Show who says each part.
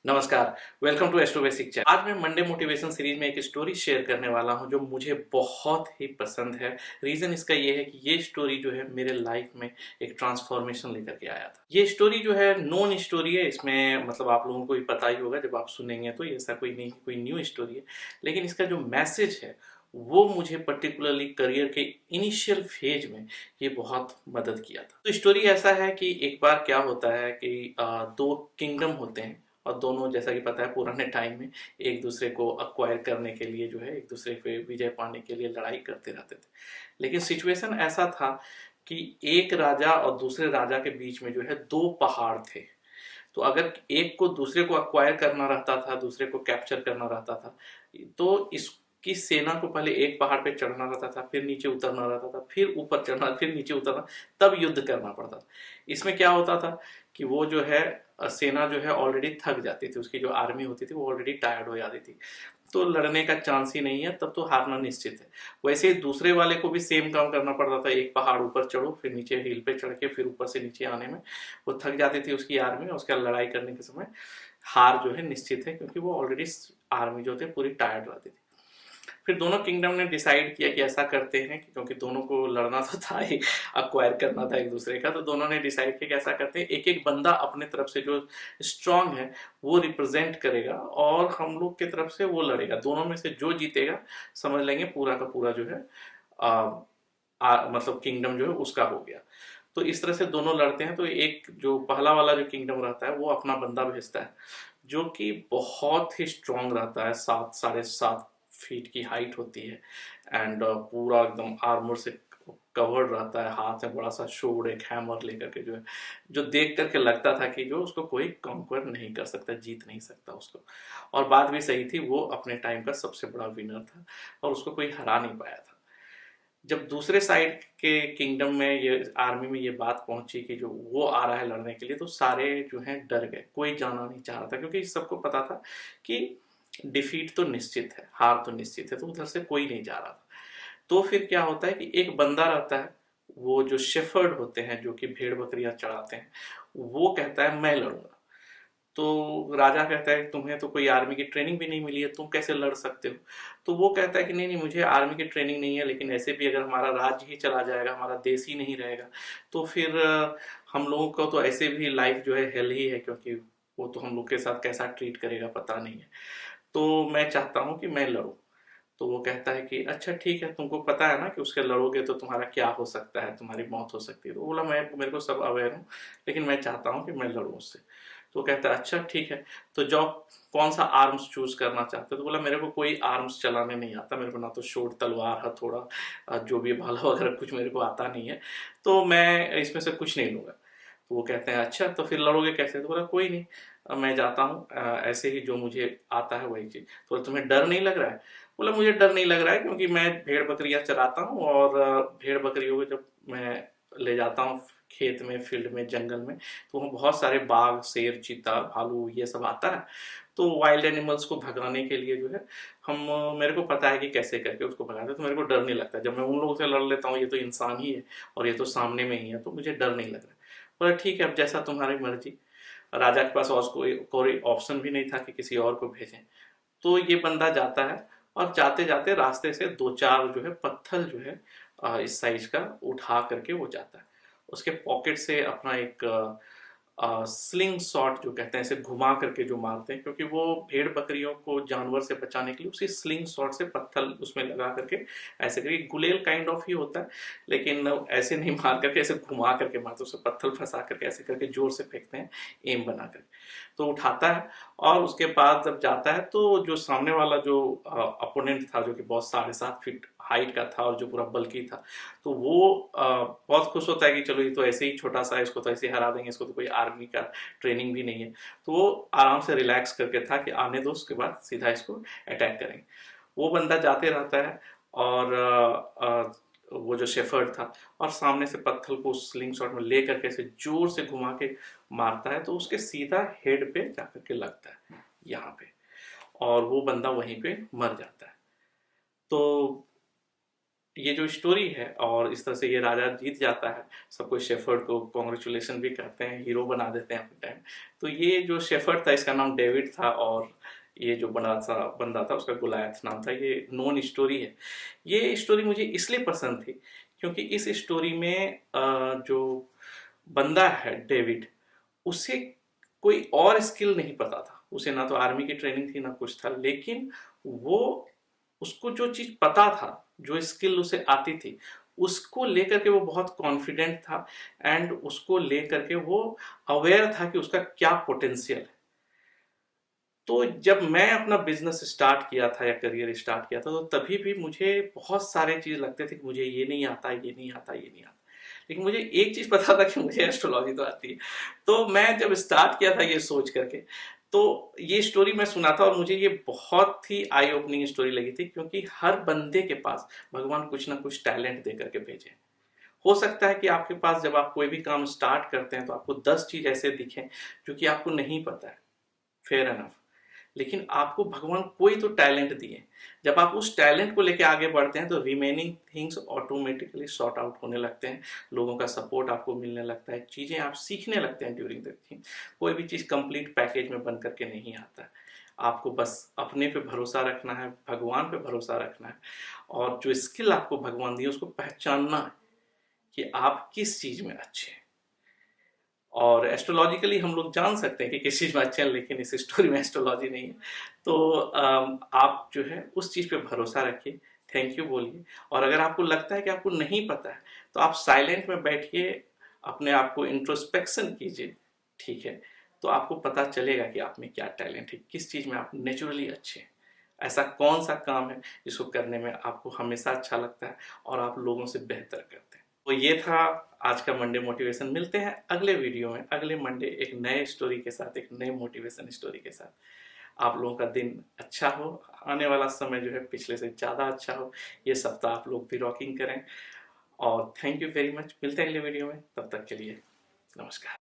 Speaker 1: नमस्कार, welcome to astro basic channel. आज मैं मंडे मोटिवेशन सीरीज में एक स्टोरी शेयर करने वाला हूं जो मुझे बहुत ही पसंद है। रीजन इसका ये है कि ये स्टोरी जो है मेरे लाइफ में एक ट्रांसफॉर्मेशन लेकर के आया था। ये स्टोरी जो है नोन स्टोरी है, इसमें मतलब आप लोगों को भी पता ही होगा जब आप सुनेंगे तो, ये ऐसा कोई नहीं, कोई न्यू स्टोरी है। लेकिन इसका जो मैसेज है वो मुझे पर्टिकुलरली करियर के इनिशियल फेज में ये बहुत मदद किया था। तो स्टोरी ऐसा है कि एक बार क्या होता है कि दो किंगडम होते हैं और दोनों, जैसा कि पता है, पुराने टाइम में एक दूसरे को अक्वायर करने के लिए जो है एक दूसरे पे विजय पाने के लिए लड़ाई करते रहते थे। लेकिन सिचुएशन ऐसा था कि एक राजा और दूसरे राजा के बीच में जो है दो पहाड़ थे। तो अगर एक को दूसरे को अक्वायर करना रहता था, दूसरे को कैप्चर करना रहता था, तो इसकी सेना को पहले एक पहाड़ पे चढ़ना रहता था, फिर नीचे उतरना रहता था, फिर ऊपर चढ़ना, फिर नीचे उतरना, तब युद्ध करना पड़ता था। इसमें क्या होता था कि वो जो है सेना जो है ऑलरेडी थक जाती थी, उसकी जो आर्मी होती थी वो ऑलरेडी टायर्ड हो जाती थी, तो लड़ने का चांस ही नहीं है, तब तो हारना निश्चित है। वैसे ही दूसरे वाले को भी सेम काम करना पड़ता था, एक पहाड़ ऊपर चढ़ो, फिर नीचे हिल पे चढ़ के फिर ऊपर से नीचे आने में वो थक जाती थी उसकी आर्मी, और उसका लड़ाई करने के समय हार जो है निश्चित है, क्योंकि वो ऑलरेडी आर्मी जो थे पूरी टायर्ड रहती थी। फिर दोनों किंगडम ने डिसाइड किया कि ऐसा करते हैं कि क्योंकि दोनों को लड़ना तो था ही, अक्वायर करना था एक दूसरे का, तो दोनों ने डिसाइड किया कि ऐसा करते हैं, एक एक बंदा अपने तरफ से जो स्ट्रांग है वो रिप्रेजेंट करेगा और हम लोग की तरफ से वो लड़ेगा। दोनों में से जो जीतेगा समझ लेंगे पूरा का पूरा जो है मतलब किंगडम जो है उसका हो गया। तो इस तरह से दोनों लड़ते हैं। तो एक जो पहला वाला जो किंगडम रहता है वो अपना बंदा भेजता है जो कि बहुत ही स्ट्रांग रहता है, 7 साढ़े 7 फीट की हाइट होती है, एंड पूरा एकदम आर्मर से कवर्ड रहता है, हाथ में बड़ा सा शोर्ड, एक हैमर लेकर के जो है, जो देख करके लगता था कि जो उसको कोई कॉन्क्वर नहीं कर सकता, जीत नहीं सकता उसको। और बात भी सही थी, वो अपने टाइम का सबसे बड़ा विनर था और उसको कोई हरा नहीं पाया था। जब दूसरे साइड के किंगडम में, ये आर्मी में ये बात पहुंची कि जो वो आ रहा है लड़ने के लिए, तो सारे जो हैं डर गए, कोई जाना नहीं चाह रहा था, क्योंकि सबको पता था कि डिफीट तो निश्चित है, हार तो निश्चित है, तो उधर से कोई नहीं जा रहा था। तो फिर क्या होता है कि एक बंदा रहता है, वो जो शेफर्ड होते हैं जो कि भेड़ बकरियां चढ़ाते हैं, वो कहता है मैं लड़ूंगा। तो राजा कहता है तुम्हें तो कोई आर्मी की ट्रेनिंग भी नहीं मिली है, तुम कैसे लड़ सकते हो? तो वो कहता है कि नहीं नहीं, मुझे आर्मी की ट्रेनिंग नहीं है, लेकिन ऐसे भी अगर हमारा राज्य ही चला जाएगा, हमारा देश ही नहीं रहेगा, तो फिर हम लोगों को तो ऐसे भी लाइफ जो है हेल ही है, क्योंकि वो तो हम लोग के साथ कैसा ट्रीट करेगा पता नहीं है। तो मैं चाहता हूँ कि मैं लड़ूं। तो वो कहता है कि अच्छा ठीक है, तुमको पता है ना कि उसके लड़ोगे तो तुम्हारा क्या हो सकता है, तुम्हारी मौत हो सकती है। तो बोला मैं, मेरे को सब अवेयर हूँ, लेकिन मैं चाहता हूँ कि मैं लड़ूं उससे। तो कहता है अच्छा ठीक है, तो जॉब कौन सा आर्म्स चूज करना चाहते हो? तो बोला मेरे को कोई आर्म्स चलाने नहीं आता, मेरे को ना तो शोट, तलवार, हथौड़ा, जो भी भाला वगैरह कुछ मेरे को आता नहीं है, तो मैं इसमें से कुछ नहीं लूंगा। तो वो कहते हैं अच्छा तो फिर लड़ोगे कैसे? तो बोला कोई नहीं, मैं जाता हूँ ऐसे ही, जो मुझे आता है वही चीज। तो तुम्हें डर नहीं लग रहा है? बोला मुझे डर नहीं लग रहा है, क्योंकि मैं भेड़ बकरियां चराता हूँ, और भेड़ बकरियों को जब मैं ले जाता हूँ खेत में, फील्ड में, जंगल में, तो वहाँ बहुत सारे बाघ, शेर, चीता, भालू, ये सब आता है। तो वाइल्ड एनिमल्स को भगाने के लिए जो है हम, मेरे को पता है कि कैसे करके उसको भगाते हैं, तो मेरे को डर नहीं लगता। जब मैं उन लोगों से लड़ लेता हूँ, ये तो इंसान ही है और ये तो सामने में ही है, तो मुझे डर नहीं लग रहा। बोला ठीक है, अब जैसा तुम्हारी मर्जी। राजा के पास और कोई ऑप्शन भी नहीं था कि किसी और को भेजें। तो ये बंदा जाता है और जाते जाते रास्ते से दो चार जो है पत्थर जो है इस साइज का उठा करके वो जाता है। उसके पॉकेट से अपना एक स्लिंग शॉट जो कहते हैं, ऐसे घुमा करके जो मारते हैं, क्योंकि वो भेड़ बकरियों को जानवर से बचाने के लिए उसी स्लिंग शॉट से पत्थर उसमें लगा करके ऐसे करके, गुलेल काइंड ऑफ ही होता है, लेकिन ऐसे नहीं मार करके, ऐसे घुमा करके मारते, उससे पत्थर फंसा करके ऐसे करके जोर से फेंकते हैं, एम बना करके। तो उठाता है और उसके बाद जब जाता है, तो जो सामने वाला जो अपोनेंट था, जो कि बहुत 7.5 फीट हाइट का था और जो पूरा बल्कि था, तो वो बहुत खुश होता है कि चलो ये तो ऐसे ही छोटा सा है, इसको तो ऐसे ही हरा देंगे, इसको तो कोई आर्मी का ट्रेनिंग भी नहीं है। तो वो आराम से रिलैक्स करके था कि आने दो, उसके बाद सीधा इसको अटैक करेंगे। वो बंदा जाते रहता है और वो जो शेफर्ड था, और सामने से पत्थर को स्लिंग शॉट में ले करके ऐसे जोर से घुमा के मारता है, तो उसके सीधा हेड पे जाकर के लगता है, यहाँ पे, और वो बंदा वहीं पे मर जाता है। तो ये जो स्टोरी है, और इस तरह से ये राजा जीत जाता है, सब कोई शेफर्ड को कॉन्ग्रेचुलेशन भी कहते हैं, हीरो बना देते हैं अपने टाइम। तो ये जो शेफर्ड था इसका नाम डेविड था, और ये जो बड़ा सा बंदा था उसका गुलायत नाम था। ये नॉन स्टोरी है। ये स्टोरी मुझे इसलिए पसंद थी क्योंकि इस स्टोरी में जो बंदा है डेविड, उसे कोई और स्किल नहीं पता था। उसे ना तो आर्मी की ट्रेनिंग थी ना कुछ था, लेकिन वो उसको जो चीज पता था, जो स्किल उसे आती थी, उसको लेकर के वो बहुत कॉन्फिडेंट था, एंड उसको लेकर के वो अवेयर था कि उसका क्या पोटेंशियल है। तो जब मैं अपना बिजनेस स्टार्ट किया था या करियर स्टार्ट किया था, तो तभी भी मुझे बहुत सारे चीज लगते थे कि मुझे ये नहीं आता, ये नहीं आता, ये नहीं आता। लेकिन मुझे एक चीज पता था कि मुझे एस्ट्रोलॉजी तो आती है। तो मैं जब स्टार्ट किया था ये सोच करके, तो ये स्टोरी मैं सुना था और मुझे ये बहुत ही आई ओपनिंग स्टोरी लगी थी, क्योंकि हर बंदे के पास भगवान कुछ ना कुछ टैलेंट दे करके भेजे। हो सकता है कि आपके पास जब आप कोई भी काम स्टार्ट करते हैं तो आपको 10 चीज ऐसे दिखें जो कि आपको नहीं पता है, फेयर एनफ। लेकिन आपको भगवान कोई तो टैलेंट दिए। जब आप उस टैलेंट को लेके आगे बढ़ते हैं तो remaining things automatically sort out होने लगते हैं। लोगों का सपोर्ट आपको मिलने लगता है, चीजें आप सीखने लगते हैं ड्यूरिंग द थिंग। कोई भी चीज कंप्लीट पैकेज में बन करके नहीं आता है। आपको बस अपने पे भरोसा रखना है, भगवान पे भरोसा रखना है, और जो स्किल आपको भगवान दिए उसको पहचानना है कि आप किस चीज में अच्छे हैं। और एस्ट्रोलॉजिकली हम लोग जान सकते हैं कि किस चीज में अच्छे हैं, लेकिन इस स्टोरी में एस्ट्रोलॉजी नहीं है। तो आप जो है उस चीज पे भरोसा रखिए, थैंक यू बोलिए। और अगर आपको लगता है कि आपको नहीं पता है, तो आप साइलेंट में बैठिए, अपने आप को इंट्रोस्पेक्शन कीजिए, ठीक है। तो आपको पता चलेगा कि आप में क्या टैलेंट है, किस चीज में आप नेचुरली अच्छे हैं। ऐसा कौन सा काम है जिसको करने में आपको हमेशा अच्छा लगता है और आप लोगों से बेहतर करते हैं। तो ये था आज का मंडे मोटिवेशन। मिलते हैं अगले वीडियो में, अगले मंडे एक नए स्टोरी के साथ, एक नए मोटिवेशन स्टोरी के साथ। आप लोगों का दिन अच्छा हो, आने वाला समय जो है पिछले से ज़्यादा अच्छा हो, ये सप्ताह आप लोग भी रॉकिंग करें। और थैंक यू वेरी मच। मिलते हैं अगले वीडियो में, तब तक के लिए नमस्कार।